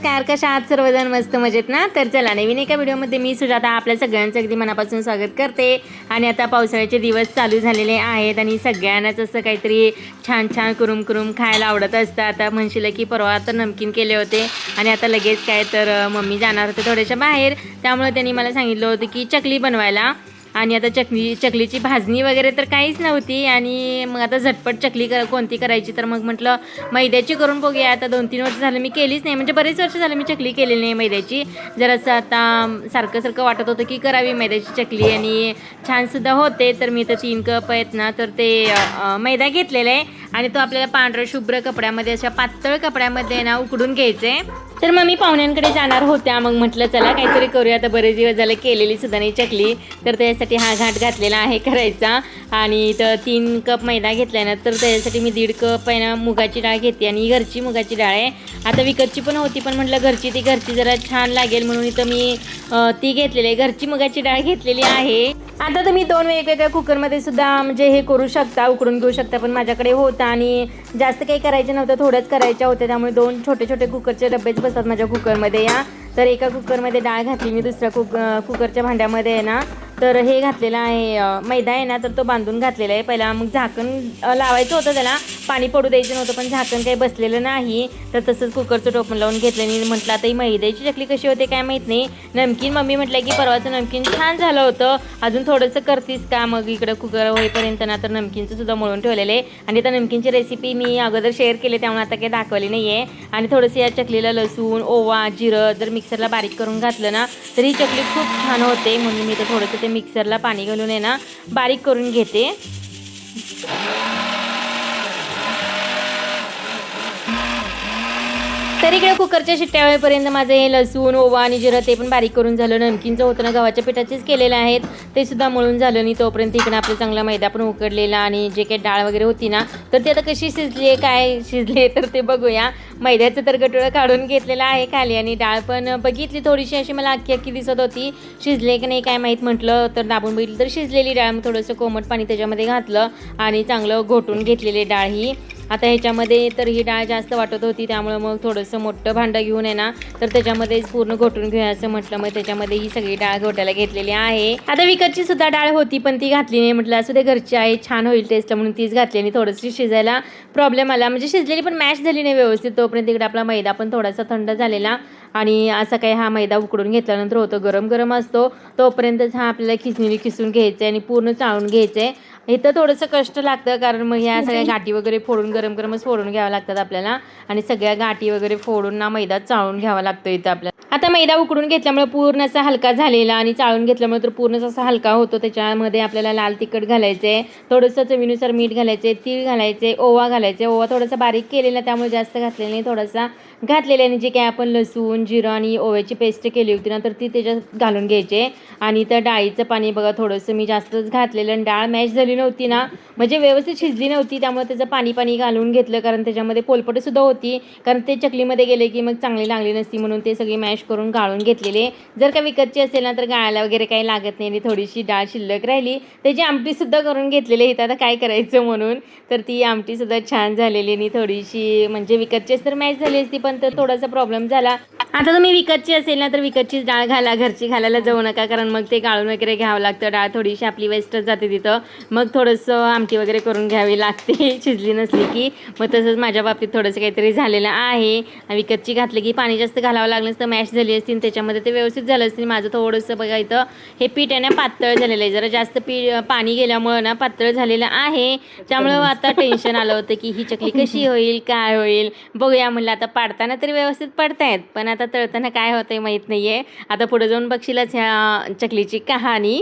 नमस्कार, कशा आहात सर्वजण? मस्त मजेत ना? तर चला, नवीन एका व्हिडिओमध्ये मी सुजाता आपल्या सगळ्यांचं अगदी मनापासून स्वागत करते. आणि आता पावसाळ्याचे दिवस चालू झालेले आहेत आणि सगळ्यांनाच असं काहीतरी छान छान कुरुम कुरुम खायला आवडत असतं. आता म्हणशील की परवा तर नमकीन केले होते आणि आता लगेच काय तर मम्मी जाणार होते थोड्याशा बाहेर, त्यामुळे त्यांनी मला सांगितलं होतं की चकली बनवायला. आणि आता चकलीची भाजणी वगैरे तर काहीच नव्हती आणि मग आता झटपट चकली कोणती करायची, तर मग म्हटलं मैद्याची करून बघूया. आता 2-3 वर्ष झालं मी केलीच नाही, म्हणजे बरेच वर्ष झालं मी चकली केलेली नाही मैद्याची. जरासं आता सारखं वाटत होतं की करावी मैद्याची चकली आणि छानसुद्धा होते. तर मी तर 3 कप आहेत ना, तर ते मैदा घेतलेला आहे आणि तो आपल्याला पांढऱ्या शुभ्र कपड्यामध्ये, अशा पातळ कपड्यामध्ये ना उकडून घ्यायचं आहे. तर मग मी पाहुण्यांकडे जाणार होत्या, मग म्हटलं चला काहीतरी करूया. आता बरेच दिवस झालं केलेली सुद्धा नाही चकली, तर त्यासाठी हा घाट घातलेला आहे करायचा. आणि तर 3 कप मैदा घेतला आहे ना, तर त्याच्यासाठी मी 1.5 कप आहे ना मुगाची डाळ घेते आणि घरची मुगाची डाळ आहे. आता विकतची पण होती, पण म्हटलं घरची जरा छान लागेल म्हणून इथं मी ती घेतलेली आहे, घरची मुगाची डाळ घेतलेली आहे. आता तुम्ही 2 वेगवेगळ्या कुकरमध्ये सुद्धा म्हणजे हे करू शकता, उकडून घेऊ शकता, पण माझ्याकडे होता आणि जास्त काही करायचं नव्हतं, थोडंच करायच्या होत्या, त्यामुळे 2 छोटे छोटे कुकरचे डब्बेच बसतात माझ्या कुकरमध्ये या. तर एका कुकरमध्ये डाळ घातली मी, दुसऱ्या कुकरच्या भांड्यामध्ये आहे ना, तर हे घातलेलं आहे मैदा आहे ना, तर तो बांधून घातलेला आहे. पहिला मग झाकण लावायचं होतं, त्याला पाणी पडू द्यायचं नव्हतं, पण झाकण काही बसलेलं नाही, तर तसंच कुकरचं टोपण लावून घेतलं आणि म्हटलं आता ही मैद्याची चकली कशी होते काय माहीत नाही. नमकीन मम्मी म्हटलं की परवाचं नमकीन छान झालं होतं, अजून थोडंसं करतीस का? मग इकडं कुकर होईपर्यंत ना तर नमकीनचं सुद्धा मळून ठेवलेलं आहे. आणि आता नमकीनची रेसिपी मी अगोदर शेअर केली, त्यामुळे आता काही दाखवली नाही आहे. आणि थोडंसं या चकलीला लसूण, ओवा, जिरं जर मिक्सरला बारीक करून घातलं ना, तर ही चकली खूप छान होते. म्हणून मी तर थोडंसं ते मिक्सरला पाणी घालून आहे ना बारीक करून घेते. तर इकडे कुकरच्या शिट्ट्या होईपर्यंत माझं हे लसूण, ओवा आणि जिरं ते पण बारीक करून झालं. नमकीनचं होतं ना गव्हाच्या पिठाचेच केलेलं आहेत, ते सुद्धा मळून झालं नाही. तोपर्यंत इकडे आपलं चांगला मैदा पण उकडलेला आणि जे काही डाळ वगैरे होती ना, तर ते आता कशी शिजली, काय शिजले तर ते बघूया. मैद्याचं तर गटोळं काढून घेतलेलं आहे खाली आणि डाळ पण बघितली थोडीशी, अशी मला अख्खी दिसत होती. शिजले की नाही काय माहीत, म्हटलं तर दाबून बघितलं तर शिजलेली डाळ. मग थोडंसं कोमट पाणी त्याच्यामध्ये घातलं आणि चांगलं घोटून घेतलेली डाळ ही. आता ह्याच्यामध्ये तर ही डाळ जास्त वाटत होती, त्यामुळं मग थोडंसं मोठं भांडं घेऊन आहे ना, तर त्याच्यामध्येच पूर्ण घोटून घेऊया असं म्हटलं. मग त्याच्यामध्ये ही सगळी डाळ घोटायला घेतलेली आहे. आता विकतची सुद्धा डाळ होती, पण ती घातली नाही. म्हटलं असू दे, घरची आहे, छान होईल टेस्ट म्हणून तीच घातली आणि थोडंशी शिजायला प्रॉब्लेम आला, म्हणजे शिजलेली पण मॅश झाली नाही व्यवस्थित. तोपर्यंत इकडे आपला मैदा पण थोडासा थंड झालेला आणि असा काही हा मैदा उकडून घेतल्यानंतर होतो गरम गरम असतो, तोपर्यंतच हा आपल्याला खिसणीने खिसून घ्यायचं आहे आणि पूर्ण चाळून घ्यायचं आहे. इथं थोडंसं कष्ट लागतं, कारण मग ह्या सगळ्या गाठी वगैरे फोडून गरमच फोडून घ्यावं लागतात आपल्याला आणि सगळ्या गाठी वगैरे फोडून ना मैदा चाळून घ्यावा लागतो इथं आपल्याला. आता मैदा उकडून घेतल्यामुळे पूर्ण असा हलका झालेला आणि चाळून घेतल्यामुळे तर पूर्णच असा हलका होतो. त्याच्यामध्ये आपल्याला लाल तिखट घालायचं आहे, थोडंसं चवीनुसार मीठ घालायचे, तीळ घालायचे, ओवा घालायचे. ओवा थोडासा बारीक केलेला, त्यामुळे जास्त घातलेला नाही, थोडासा घातलेला. आणि जे काय आपण लसूण, जिरं आणि ओव्याची पेस्ट केली होती ना, तर ती त्याच्यात घालून घ्यायचे. आणि त्या डाळीचं पाणी बघा थोडंसं मी जास्तच घातलेलं आणि डाळ मॅश झाली नव्हती ना, म्हणजे व्यवस्थित शिजली नव्हती, त्यामुळे त्याचं पाणी घालून घेतलं, कारण त्याच्यामध्ये पोलपटसुद्धा होती, कारण ते चकलीमध्ये गेले की मग चांगली लागली नसती, म्हणून ते सगळी मॅश करून गाळून घेतलेले. जर का विकतची असेल ना, तर गाळायला वगैरे काही लागत नाही आणि थोडीशी डाळ शिल्लक राहिली, त्याची आमटीसुद्धा करून घेतलेली. इथं आता काय करायचं म्हणून, तर ती आमटीसुद्धा छान झालेली आणि थोडीशी म्हणजे विकतचीच तर मॅश झाली असती, पण तर थोडासा प्रॉब्लेम झाला. आता तुम्ही विकतची असेल ना, तर विकतचीच डाळ घाला, घरची घालायला जाऊ नका, कारण मग ते गाळून वगैरे घ्यावं लागतं. डाळ थोडीशी आपली वेस्टच जाते तिथं, मग थोडंसं आमटी वगैरे करून घ्यावी लागते शिजली नसली की. मग तसंच माझ्या बाबतीत थोडंसं काहीतरी झालेलं आहे. विकतची घातलं की पाणी जास्त घालावं लागलं असतं, मॅश झाली असती त्याच्यामध्ये ते व्यवस्थित झालं असतील. माझं थोडंसं बघा इथं हे पीठ आहे ना पातळ झालेलं आहे, जरा जास्त पाणी गेल्यामुळं ना पातळ झालेलं आहे, त्यामुळं आता टेन्शन आलं होतं की ही चकली कशी होईल, काय होईल. बघूया म्हणलं, आता पाडताना तरी व्यवस्थित पडतायत, पण आता तळताना काय होतंय माहीत नाही आहे. आता पुढे जाऊन बघशीलच ह्या चकलीची कहाणी.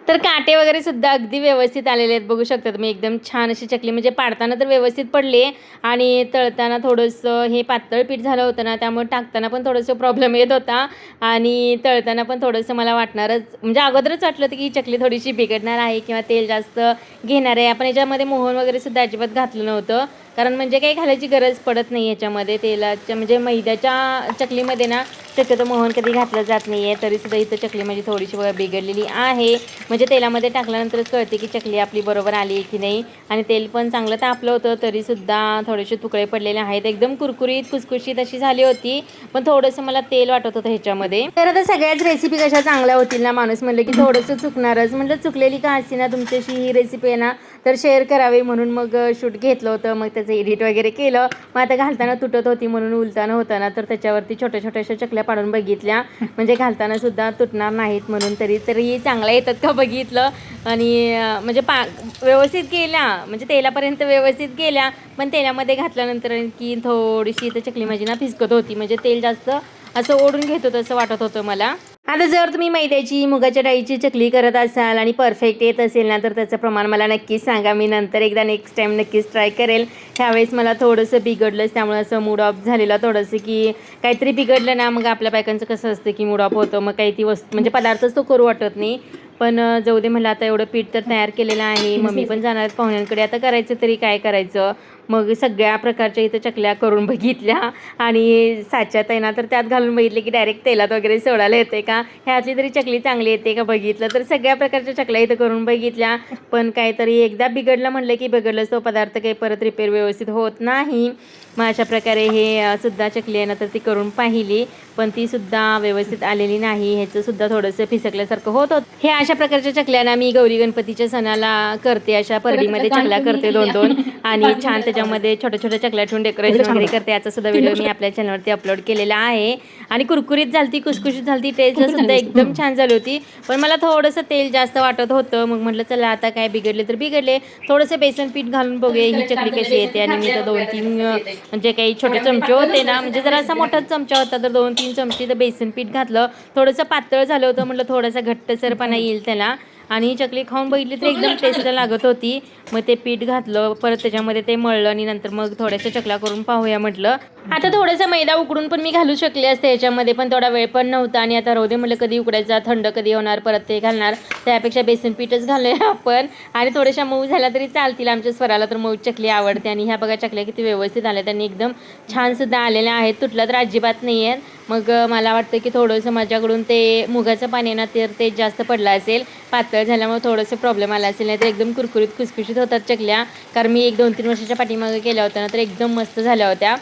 तर काटे वगैरे सुद्धा अगदी व्यवस्थित आलेले आहेत, बघू शकता तुम्ही. एकदम छान अशी चकली, म्हणजे पाडताना तर व्यवस्थित पडली आणि तळताना थोडंसं हे पातळ पीठ झालं होतं ना, त्यामुळे टाकताना पण थोडंसं प्रॉब्लेम येत होता आणि तळताना पण थोडंसं मला वाटणारच, म्हणजे अगोदरच वाटलं होतं की ही चकली थोडीशी बिघडणार आहे किंवा तेल जास्त घेणार आहे. आपण याच्यामध्ये मोहन वगैरे सुद्धा अजिबात घातलं नव्हतं, कारण म्हणजे काही घालायची गरज पडत नाही याच्यामध्ये. तेलाच्या म्हणजे मैद्याच्या चकलीमध्ये ना शक्यतो मोहन कधी घातलं जात नाही आहे. तरीसुद्धा इथं चकली माझी थोडीशी बघा बिघडलेली आहे. म्हणजे तेलामध्ये टाकल्यानंतरच कळते की चकली आपली बरोबर आली की नाही. आणि तेल पण चांगलं तापलं होतं तरीसुद्धा थोडेसे तुकडे पडलेले आहेत. एकदम कुरकुरीत खुसखुशीत अशी झाली होती, पण थोडंसं मला तेल वाटत होतं ह्याच्यामध्ये. तर आता सगळ्याच रेसिपी कशा चांगल्या होतील ना, माणूस म्हणलं की थोडंसं चुकणारच. म्हटलं चुकलेली का असती ना तुमच्याशी ही रेसिपी आहे ना, तर शेअर करावी म्हणून मग शूट घेतलं होतं. मग त्याचं एडिट वगैरे केलं. मग आता घालताना तुटत होती म्हणून उलताना होता ना, तर त्याच्यावरती छोट्या छोट्याशा चकल्या पाडून बघितल्या, म्हणजे घालताना सुद्धा तुटणार नाहीत म्हणून. तरी चांगल्या येतात का बघितलं आणि म्हणजे व्यवस्थित गेल्या, म्हणजे तेलापर्यंत व्यवस्थित गेल्या. पण तेलामध्ये घातल्यानंतर की थोडीशी इथं चकली माझी ना फिसकत होती, म्हणजे तेल जास्त असं ओढून घेत होतं असं वाटत होतं मला. आता जर तुम्ही मैद्याची मुगाच्या डाळीची चकली करत असाल आणि परफेक्ट येत असेल ना, तर त्याचं प्रमाण मला नक्कीच सांगा. मी नंतर एकदा नेक्स्ट टाईम नक्कीच ट्राय करेल. ह्यावेळेस मला थोडंसं बिघडलंच, त्यामुळे असं मूड ऑफ झालेला थोडंसं, की काहीतरी बिघडलं ना, मग आपल्या बायकांचं कसं असतं की मूड ऑफ होतं, मग काही ती वस्तू म्हणजे पदार्थच तो करू वाटत नाही. पण जाऊ दे म्हटलं, आता एवढं पीठ तर तयार केलेलं आहे, मम्मी पण जाणार आहेत पाहुण्यांकडे, आता करायचं तरी काय करायचं. मग सगळ्या प्रकारच्या इथं चकल्या करून बघितल्या आणि साच्यात आहे ना, तर त्यात घालून बघितले की डायरेक्ट तेलात वगैरे सोडायला येते का, ह्यातली तरी चकली चांगली येते का बघितलं. तर सगळ्या प्रकारच्या चकल्या इथं करून बघितल्या, पण काहीतरी एकदा बिघडलं म्हटलं की बिघडलंच, तो पदार्थ काही परत रिपेअर व्यवस्थित होत नाही. मग अशा प्रकारे हे सुद्धा चकली आहे ना, तर ती करून पाहिली, पण ती सुद्धा व्यवस्थित आलेली नाही. ह्याचं सुद्धा थोडंसं फिसकल्यासारखं होत होतं. हे अशा प्रकारच्या चकल्या ना मी गौरी गणपतीच्या सणाला करते, अशा परडीमध्ये चकल्या करते 2-2 आणि छान त्याच्यामध्ये छोट्या छोट्या चकल्या ठेवून डेकोरेशन वगैरे करते. याचा सुद्धा व्हिडिओ मी आपल्या चॅनलवरती अपलोड केलेला आहे. आणि कुरकुरीत झालती, खुसखुशीत झालती, टेस्टला सुद्धा एकदम छान झाली होती. पण मला थोडंसं तेल जास्त वाटत होतं. मग म्हटलं चला आता काय बिघडले तर बिघडले, थोडंसं बेसन पीठ घालून बघूया ही चकली कशी येते. आणि मी तर 2-3 जे काही छोटे चमचे होते ना, म्हणजे जरा असा मोठा चमचा होता तर 2-3 चमचे तर बेसन पीठ घातलं. थोडंसं पातळ झालं होतं, म्हटलं थोडासा घट्टसरपणा येईल त्याला. आणि ही चकली खाऊन बघितली तर एकदम टेस्टला लागत होती. मग ते पीठ घातलं, परत त्याच्यामध्ये ते मळलं आणि नंतर मग थोड्याशा चकल्या करून पाहूया म्हटलं. आता थोडासा मैदा उकडून पण मी घालू शकले असते याच्यामध्ये, पण तेवढा वेळ पण नव्हता. आणि आता राहू दे म्हटलं, कधी उकडायचा, थंड कधी होणार, परत ते घालणार, त्यापेक्षा बेसन पीठच घालूया आपण. आणि थोड्याशा मऊ झाल्या तरी चालतील, आमच्या स्वराला तर मऊ चकली आवडते. आणि ह्या बघा चकल्या किती व्यवस्थित आल्या, त्यांनी एकदम छान सुद्धा आलेल्या आहेत, तुटल्या तर अजिबात नाही आहेत. मग मला वाटतं की थोडंसं माझ्याकडून ते मुगाचं पाणी ना तर ते जास्त पडलं असेल, पातळ झाल्यामुळे थोडंसं प्रॉब्लेम आला असेल. नाही तर एकदम कुरकुरीत खुसखुशीत होतात चकल्या, कारण मी 1-2-3 वर्षाच्या पाठीमागे केल्या होत्या ना, तर एकदम मस्त झाल्या होत्या.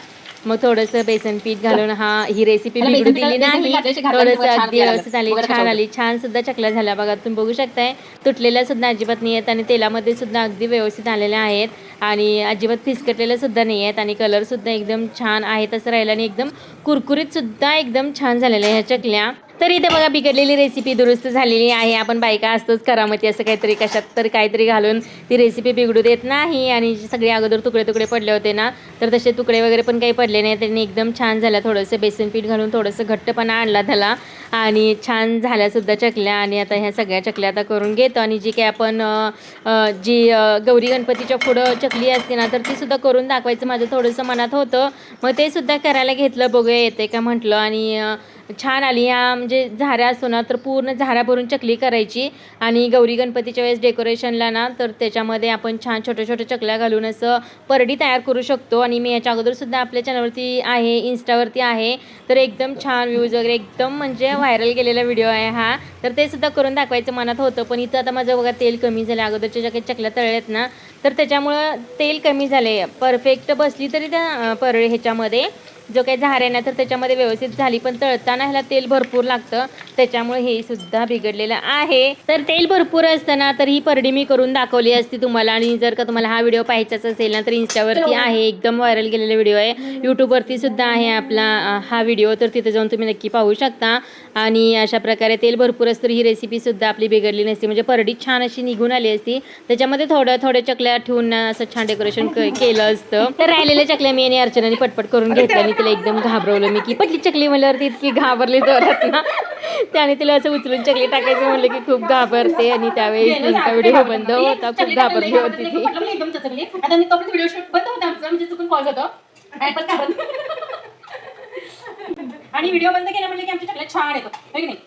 मग थोडंसं बेसन पीठ घालून ही रेसिपी बिघडू दिली नाही, थोडंसं अगदी व्यवस्थित आली, छान आली, छान सुद्धा चकल्या झाल्या बघा. तुम्ही बघू शकताय, तुटलेल्या सुद्धा अजिबात नाही आहेत आणि तेलामध्ये सुद्धा अगदी व्यवस्थित आलेल्या आहेत आणि अजिबात फिसकटलेल्या सुद्धा नाही आहेत. आणि कलरसुद्धा एकदम छान आहे तसं राहिलं आणि एकदम कुरकुरीत सुद्धा एकदम छान झालेल्या ह्या चकल्या. तर इथे बघा बिघडलेली रेसिपी दुरुस्त झालेली आहे. आपण बायका असतोच करामती, असं काहीतरी कशात तर काहीतरी घालून ती रेसिपी बिघडू देत नाही. आणि सगळे अगोदर तुकडे तुकडे पडले होते ना, तर तसे तुकडे वगैरे पण काही पडले नाही, त्यांनी एकदम छान झाल्या. थोडंसं बेसन पीठ घालून थोडंसं घट्टपणा आणला त्याला आणि छान झाल्यासुद्धा चकल्या. आणि आता ह्या सगळ्या चकल्या आता करून घेतो. आणि जी काही आपण जी गौरी गणपतीच्या पुढं चकली असते ना, तर ती सुद्धा करून दाखवायचं माझं थोडंसं मनात होतं. मग ते सुद्धा करायला घेतलं, बघूया येते का म्हटलं. आणि छान आली. ह्या म्हणजे झाऱ्या असतो ना, तर पूर्ण झाऱ्या भरून चकली करायची आणि गौरी गणपतीच्या वेळेस डेकोरेशनला ना, तर त्याच्यामध्ये आपण छान छोट्या छोट्या चकल्या घालून असं परडी तयार करू शकतो. आणि मी याच्या अगोदरसुद्धा आपल्या चॅनलवरती आहे, इन्स्टावरती आहे, तर एकदम छान व्ह्यूज वगैरे, एकदम म्हणजे व्हायरल गेलेला व्हिडिओ आहे हा. तर ते सुद्धा करून दाखवायचं मनात होतं, पण इथं आता माझं बघा तेल कमी झालं. अगोदरच्या ज्या काही चकल्या तळल्यात ना, तर त्याच्यामुळं तेल कमी झाले. परफेक्ट बसली तरी त्या ह्याच्यामध्ये जो काही झाऱ्या ना, तर त्याच्यामध्ये व्यवस्थित झाली, पण तळताना ह्याला तेल भरपूर लागतं, त्याच्यामुळे हे सुद्धा बिघडलेलं आहे. तर तेल भरपूर असताना तर ही परडी मी करून दाखवली असती तुम्हाला. आणि जर का तुम्हाला हा व्हिडिओ पाहायचाच असेल ना, तर इन्स्टावरती आहे, एकदम व्हायरल गेलेला व्हिडिओ आहे. यूट्यूबवरती सुद्धा आहे आपला हा व्हिडिओ, तर तिथे जाऊन तुम्ही नक्की पाहू शकता. आणि अशा प्रकारे तेल भरपूर असतं, ही रेसिपीसुद्धा आपली बिघडली नसती, म्हणजे परडी छान अशी निघून आली असती. त्याच्यामध्ये थोड्या चकल्या ठेवून असं छान डेकोरेशन केलं असतं. तर राहिलेल्या चकल्या मी आणि अर्चनाने पटपट करून घेतल्या आणि तिला एकदम घाबरवलं मी, की पटली चकली म्हणल्यावरती इतकी घाबरली जोरात ना, त्याने तिला असं उचलून चकली टाकायचं म्हणलं की खूप घाबरते. आणि त्यावेळेस नेमका व्हिडिओ बंद होता, खूप घाबरली होती ती. आणि व्हिडिओ बंद केला म्हटलं की आमच्या चकल्या छान येतो, आहे की नाही.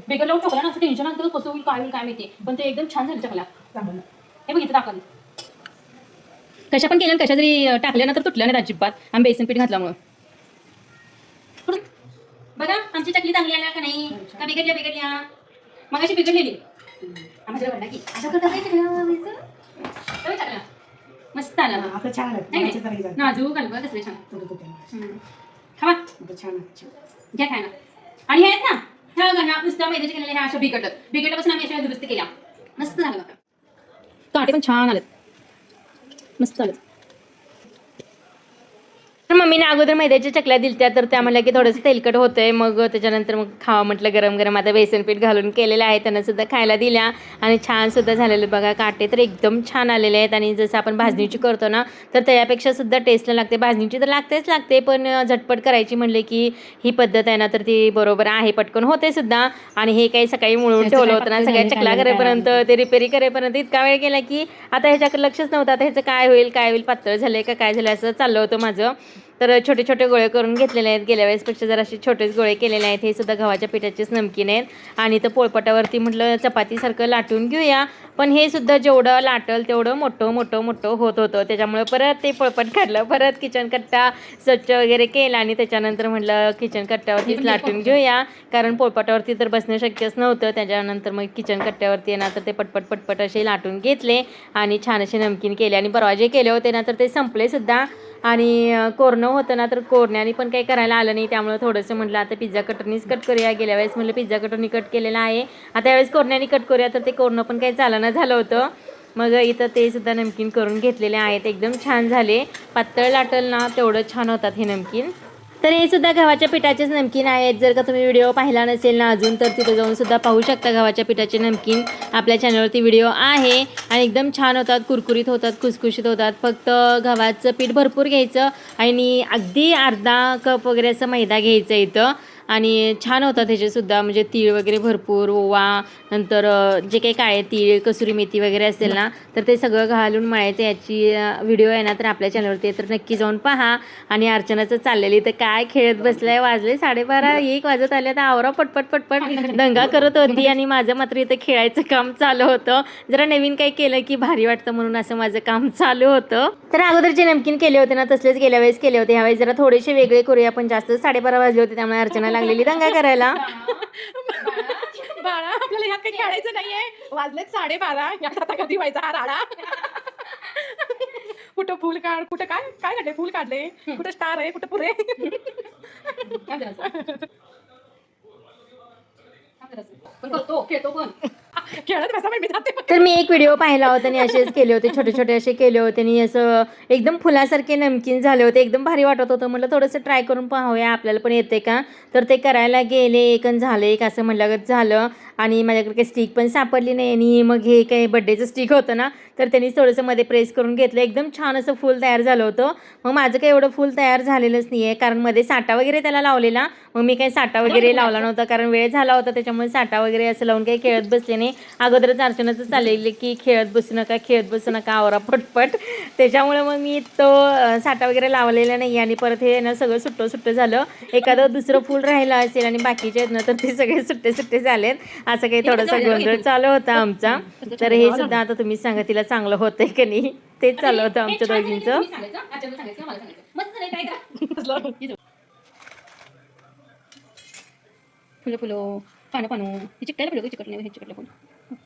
बिघडलं ठोकला ना, असं टेन्शन आणतं कसं होईल काय होईल काय माहिती, पण ते एकदम छान झालं चकल्या. हे बघ इथं दाखवलं. कशा पण केल्या कशा जरी टाकल्या ना तर तुटल्या नाहीत अजिबात आम्ही बेसन पीठ घातल्यामुळं. बघा आमची चकली चांगली आल्या का नाही का बिघडल्या मग अशी बिघडलेली आमच्या वडला की अशा चकला मस्त आला नाजूक हलवा कसले छान खावा घ्या खायला. आणि हे आहेत ना ह्या नुसत्या मैद्याच्या केलेल्या ह्या अशा बिघडल्यापासून आम्ही अशा दुरुस्त केल्या मस्त झालं बघा. काटे पण छान आलेत मस्त आलेत. तर मम्मीने अगोदर मैद्याच्या चकल्या दिलत्या तर त्या म्हणल्या की थोडंसं तेलकट होतंय मग त्याच्यानंतर मग खावा म्हटलं गरम गरम. आता बेसन पीठ घालून केलेलं आहे त्यांना सुद्धा खायला दिल्या आणि छान सुद्धा झालेलं बघा. काटे तर एकदम छान आलेले आहेत आणि जसं आपण भाजणीची करतो ना तर त्यापेक्षा सुद्धा टेस्टला लागते. भाजणीची तर लागते पण झटपट करायची म्हणले की ही पद्धत आहे ना तर ती बरोबर आहे, पटकन होते सुद्धा. आणि हे काही सकाळी मळून ठेवलं होतं ना सगळ्या चकल्या करेपर्यंत ते रिपेरी करेपर्यंत इतका वेळ गेला की आता ह्याच्याकडे लक्षच नव्हतं आता ह्याचं काय होईल पातळ झालंय का काय झालं असं चाललं होतं माझं. तर छोटे छोटे गोळे करून घेतलेले आहेत. गेल्या वेळेसपेक्षा जर असे छोटेच गोळे केलेले आहेत. हे सुद्धा गव्हाच्या पिठाचेच नमकीन आहेत. आणि तर पोळपाटावरती म्हटलं चपातीसारखं लाटून घेऊया पण हे सुद्धा जेवढं लाटल तेवढं मोठं होत होतं. त्याच्यामुळे परत ते पोळपाट काढलं, परत किचन कट्टा स्वच्छ वगैरे केला आणि त्याच्यानंतर म्हटलं किचन कट्ट्यावरतीच लाटून घेऊया कारण पोळपाटावरती तर बसणं शक्यच नव्हतं. त्याच्यानंतर मग किचन कट्ट्यावरती आहे ना तर ते पटपट असे लाटून घेतले आणि छान असे नमकीन केले. आणि परवा जे केले होते ना तर ते संपले सुद्धा. आणि कोरनं होतं ना तर कोरण्याने पण काही करायला आलं नाही त्यामुळे थोडंसं म्हटलं आता पिझ्झा कटरनीच कट करूया. गेल्या वेळेस म्हटलं पिझ्झा कटरनी कट केलेला आहे, आता यावेळेस कोरण्याने कट करूया तर ते कोरनं पण काही चालना झालं होतं. मग इथं ते सुद्धा नमकीन करून घेतलेले आहेत. एकदम छान झाले. पातळ लाटल ना तेवढं छान होतात हे नमकीन. तर हे सुद्धा गव्हाच्या पिठाचेच नमकीन आहेत. जर का तुम्ही व्हिडिओ पाहिला नसेल ना अजून तर तिथं जाऊन सुद्धा पाहू शकता. गव्हाच्या पिठाचे नमकीन आपल्या चॅनलवरती व्हिडिओ आहे आणि एकदम छान होतात, कुरकुरीत होतात, खुसखुशीत होतात. फक्त गव्हाचं पीठ भरपूर घ्यायचं आणि अगदी अर्धा कप वगैरे असं मैदा घ्यायचं इथं आणि छान होतात ह्याचेसुद्धा. म्हणजे तीळ वगैरे भरपूर, ओवा, नंतर जे काही काळे तीळ, कसुरी मेथी वगैरे असेल ना तर ते सगळं घालून मळायचं. याची व्हिडिओ आहे ना तर आपल्या चॅनलवरती तर नक्की जाऊन पहा. आणि अर्चनाचं चाललेली तर काय खेळत बसलाय. वाजले 12:30 1 वाजत आले तर आवरा पटपट दंगा करत होती आणि माझं मात्र इथं खेळायचं काम चालू होतं. जरा नवीन काही केलं की भारी वाटतं म्हणून असं माझं काम चालू होतं. तर अगोदर जे नमकीन केले होते ना तसलेच गेल्या वेळेस केले होते. ह्यावेळेस जरा थोडेसे वेगळे करूया पण जास्त 12:30 वाजले होते त्यामुळे अर्चना लागलेली दंगा करायला. बाळा आपल्याला ह्यात काही खेळायचं नाहीये. वाजलेत 12:30 यात आता कधी व्हायचा हा राडा. कुठं फुल काढ, कुठं काय काय काढले, फुल काढले, कुठं स्टार आहे, कुठं पुरे. खेळतो पण खेळत बसा मी जाते. तर मी एक व्हिडिओ पाहिला होता आणि असेच केले होते, छोटे असे केले होते आणि असं एकदम फुलासारखे नमकीन झाले होते. एकदम भारी वाटत होतं. म्हटलं थोडंसं ट्राय करून पाहूया आपल्याला पण येते का. तर ते करायला गेले, एक झालं एक असं म्हटलं झालं आणि माझ्याकडे काही स्टिक पण सापडली नाही. आणि मग हे काही बड्डेचं स्टिक होतं ना तर त्यांनी थोडंसं मध्ये प्रेस करून घेतलं. एकदम छान असं फुल तयार झालं होतं. मग माझं काही एवढं फुल तयार झालेलंच नाही आहे कारण मध्ये साठा वगैरे त्याला लावलेला. मग मी काही साठा वगैरे लावला नव्हता कारण वेळ झाला होता त्याच्यामुळे साठा वगैरे असं लावून काही खेळत बसले नाही. अगोदरच अर्चनाचं चाललेलं की खेळत बसू नका आवरा पटपट. त्याच्यामुळे मग मी तो साठा वगैरे लावलेला नाही आणि परत हे ना सगळं सुट्टं झालं. एखादं दुसरं फुल राहिलं असेल आणि बाकीचे आहेत ना तर ते सगळे सुट्टे झालेत. असं काही थोडासा गोंधळ चालू होता आमचा. तर हे सुद्धा आता तुम्ही सांगा तिला चांगलं होतंय की नाही. तेच चालू होतं आमच्या दोघींचं. फुलं पानं चिकटायला चिकटलं पण.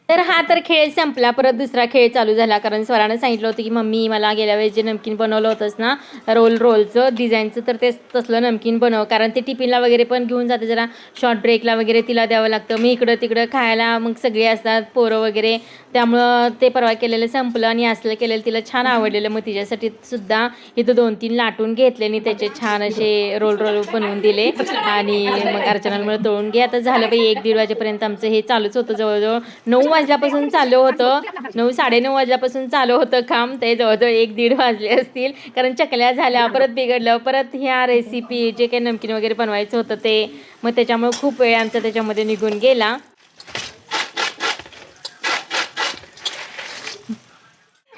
तर हा तर खेळ संपला. परत दुसरा खेळ चालू झाला कारण स्वरानं सांगितलं होतं की मम्मी मला गेल्या वेळेस जे नमकीन बनवलं होतंस ना रोलचं डिझाईनचं तर ते तसलं नमकीन बनव कारण ते टिफिनला वगैरे पण घेऊन जाते. जरा शॉर्ट ब्रेकला वगैरे तिला द्यावं लागतं. मी इकडं तिकडं खायला मग सगळे असतात पोरं वगैरे त्यामुळं ते परवा केलेलं संपलं आणि असलं केलेलं तिला छान आवडलेलं. मग तिच्यासाठी सुद्धा इथं 2-3 लाटून घेतले आणि त्याचे छान असे रोल बनवून दिले आणि मग अर्चनामुळे तळून घे. आता झालं बाई 1-1:30 वाजेपर्यंत आमचं हे चालूच होतं. जवळजवळ 9 वाजल्यापासून चालू होतं. 9-9:30 वाजल्यापासून चालू होतं काम. ते जवळजवळ 1-1:30 वाजले असतील कारण चकल्या झाल्या, परत बिघडलं, परत ह्या रेसिपी जे काही नमकीन वगैरे बनवायचं होतं ते मग त्याच्यामुळे खूप वेळ आमचा त्याच्यामध्ये निघून गेला.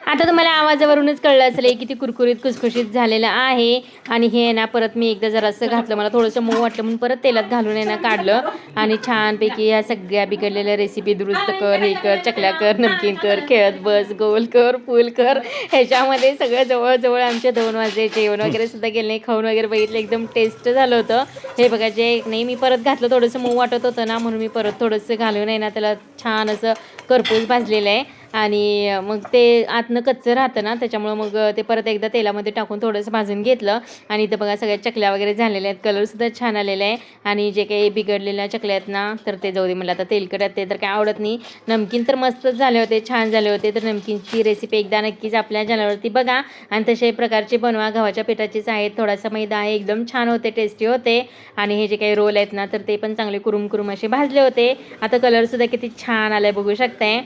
आता तुम्हाला आवाजावरूनच कळलं असेल हे किती कुरकुरीत खुसखुशीत झालेलं आहे. आणि हे ना परत मी एकदा जरासं घातलं, मला थोडंसं मऊ वाटलं म्हणून परत तेलात घालून आहे ना काढलं आणि छानपैकी ह्या सगळ्या बिघडलेल्या रेसिपी दुरुस्त कर, हे कर, चकल्या कर, नमकीन कर, खेळत बस, गोल कर, फुल कर, ह्याच्यामध्ये सगळं जवळजवळ आमच्या 2 वाजले. जेवण वगैरे सुद्धा केलं नाही, खाऊन वगैरे बघितलं, एकदम टेस्ट झालं होतं. हे बघा जे नाही मी परत घातलं, थोडंसं मऊ वाटत होतं ना म्हणून मी परत थोडंसं घालून आहे ना त्याला छान असं करपूस भाजलेलं आहे. आणि मग ते आतनं कच्चं राहतं ना, त्याच्यामुळं मग ते परत एकदा तेलामध्ये टाकून थोडंसं भाजून घेतलं. आणि इथं बघा सगळ्या चकल्या वगैरे झालेल्या आहेत, कलरसुद्धा छान आलेला आहे. आणि जे काही बिघडलेल्या चकल्या आहेत ना तर ते जाऊ दे, मला आता तेलकट ते तर काय आवडत नाही. नमकीन तर मस्तच झाले होते, छान झाले होते. तर नमकीनची रेसिपी एकदा नक्कीच आपल्या चॅनलवरती बघा आणि तसे प्रकारचे बनवा. गव्हाच्या पिठाचेच आहेत, थोडासा मैदा आहे, एकदम छान होते, टेस्टी होते. आणि हे जे काही रोल आहेत ना तर ते पण चांगले कुरुम कुरुम असे भाजले होते. आता कलरसुद्धा किती छान आलाय बघू शकताय.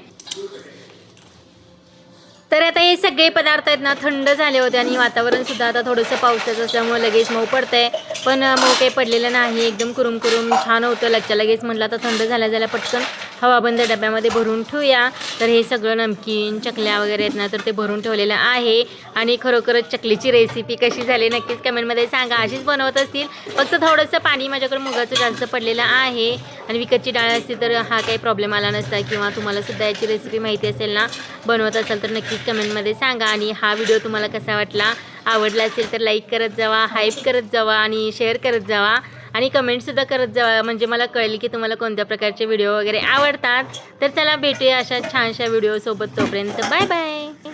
तर आता हे सगळे पदार्थ आहेत ना थंड झाले होते आणि वातावरण सुद्धा आता थोडंसं पावसाचं असल्यामुळे लगेच मऊ पडतंय, पण मऊ काही पडलेलं नाही, एकदम कुरुम कुरुम छान होतं. लगेच म्हटलं आता थंड झाल्या पटकन हवाबंद डब्यामध्ये भरून ठेवूया. तर हे सगळं नमकीन चकल्या वगैरे आहेत ना तर ते भरून ठेवलेलं आहे. आणि खरोखरच चकलीची रेसिपी कशी झाली नक्कीच कमेंटमध्ये सांगा. अशीच बनवत असतील, फक्त थोडंसं पाणी माझ्याकडे मुगाचं जास्त पडलेलं आहे. आणि विकतची डाळ असते तर हा काही प्रॉब्लेम आला नसता. किंवा तुम्हाला सुद्धा याची रेसिपी माहिती असेल ना, बनवत असाल तर नक्कीच कमेंटमध्ये सांगा. आणि हा व्हिडिओ तुम्हाला कसा वाटला, आवडला असेल तर लाईक करत जावा, हाईप करत जावा आणि शेअर करत जावा आणि कमेंटसुद्धा करत जावा, म्हणजे मला कळेल की तुम्हाला कोणत्या प्रकारचे व्हिडिओ वगैरे आवडतात. तर चला भेटूया अशा छानशा व्हिडिओसोबत, तोपर्यंत बाय बाय.